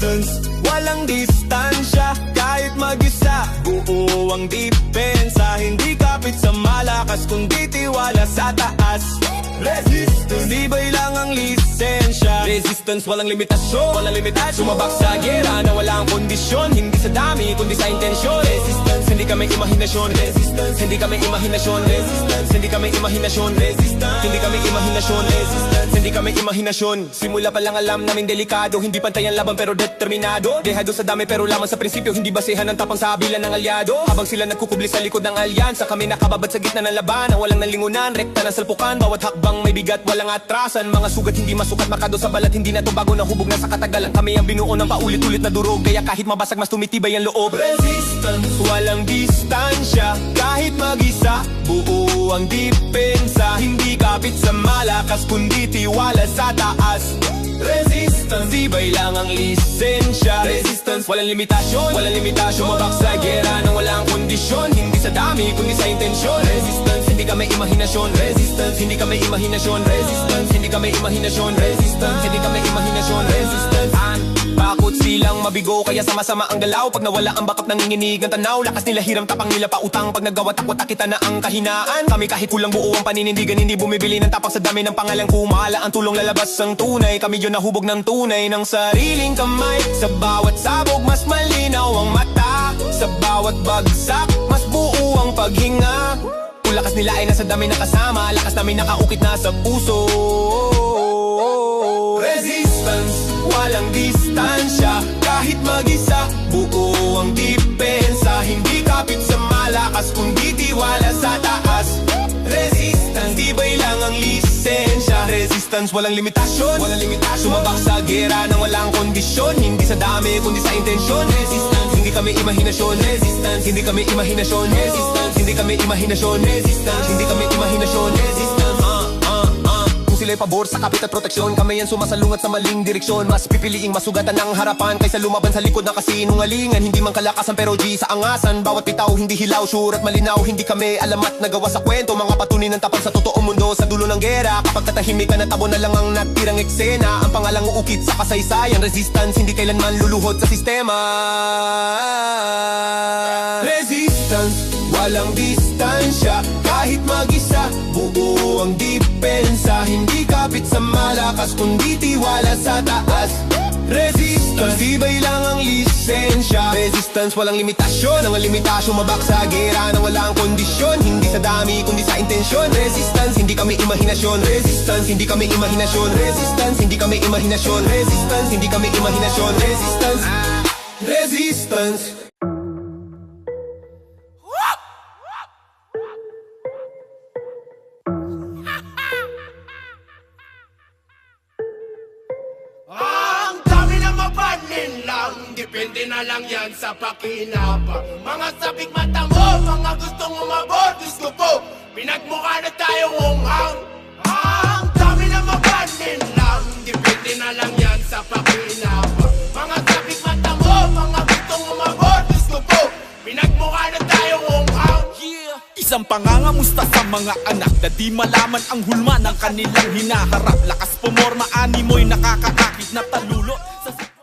Resistance, walang distansya, kahit mag-isa. Buo ang depensa, hindi kapit sa malakas, kundi tiwala sa taas. Resistance, tibay lang ang lisensya. Resistance, walang limitasyon, sumabak sa gera na walang kondisyon. Hindi sa dami, kundi sa intensyon. Resistance, hindi kami imahinasyon. Resistance, hindi kami imahinasyon. Resistance, hindi kami imahinasyon. Resistance, hindi kami imahinasyon. Resistance, hindi kami imahinasyon. Simula pa lang alam namin delikado, hindi pantay ang laban pero determinado. Dehado sa dami pero lamang sa prinsipyo, hindi basehan ng tapang sa bilan ng alyado. Habang sila nagkukubli sa likod ng alyansa, kami nakababad sa gitna ng laban, walang nalingunan, rekta ng salpukan. Bawat hakbang may bigat, walang atrasan. Mga sugat hindi masukat, makado sa balat, hindi na to bago na hubog na sa katagalan. Kami ang binuo ng paulit-ulit na durog, kaya kahit mabasag mas tumitibay ang loob. Resistance, walang distansya, kahit mag-isa. Buo ang depensa, hindi kapit sa malakas, kundi tiwala sa taas. Resistance, tibay lang ang lisensya. Resistance, walang limitasyon, sumabak sa gera nang walang kondisyon. Hindi sa dami, kundi sa intensyon. Resistance, hindi kami imahinasyon. Resistance, hindi kami imahinasyon. Resistance, hindi kami imahinasyon. Resistance, hindi kami imahinasyon. Resistance, bakot silang mabigo, kaya sama-sama ang galaw. Pag nawala ang bakap, nanginginig ang tanaw. Lakas nila hiram, tapang nila pautang. Pag nagawa takot, kita na ang kahinaan. Kami kahit kulang buo ang paninindigan, hindi bumibili ng tapang sa dami ng pangalang kumala. Ang tulong lalabas ang tunay, kami yun nahubog ng tunay ng sariling kamay. Sa bawat sabog, mas malinaw ang mata. Sa bawat bagsak, mas buo ang paghinga. Kung lakas nila ay nasa dami na kasama, lakas namin nakaukit na sa puso. Resistance, walang distansya, kahit mag-isa. Buo ang depensa, hindi kapit sa malakas, kundi tiwala sa taas. Resistance, tibay lang ang lisensya. Resistance, walang limitasyon, sumabak sa gera nang walang kondisyon. Hindi sa dami, kundi sa intensyon. Resistance, hindi kami imahinasyon. Resistance, hindi kami imahinasyon. Resistance, hindi kami imahinasyon. Resistance, hindi kami imahinasyon. Resistance, kung sila'y pabor sa kapit at proteksyon, kami yan sumasalungat sa maling direksyon. Mas pipiliing masugatan ng harapan kaysa lumaban sa likod na kasinungalingan. Hindi man kalakasan pero G sa angasan. Bawat bitaw hindi hilaw, sure at malinaw. Hindi kami alamat nagawa sa kwento, mga patunin ng tapang sa totoong mundo. Sa dulo ng gera, kapag katahimikan at tabo na lang ang natirang eksena, ang pangalang uukit sa kasaysayan. Resistance, hindi kailanman luluhod sa sistema. Resistance, walang distansya, kahit mag-isa. Buo ang depensa, hindi kapit sa malakas, kundi tiwala sa taas. Resistance, tibay lang ang lisensya. Resistance, walang limitasyon, sumabak sa gera nang walang kondisyon. Hindi sa dami, kundi sa intensyon. Resistance, hindi kami imahinasyon. Resistance, hindi kami imahinasyon. Resistance, hindi kami imahinasyon. Resistance, hindi kami imahinasyon. Resistance, resistance. Depende na lang yan sa pakinabang. Mga sabik mata mo, mga gustong umabot, gusto po pinagmukha na tayong unghang. Ang dami na mapanin lang. Depende na lang yan sa pakinabang. Mga sabik mata mo, mga gustong umabot, gusto po pinagmukha na tayong unghang. Isang pangangamusta sa mga anak na di malaman ang hulma ng kanilang hinaharap. Lakas pumorma, animoy nakakaakit na talulo.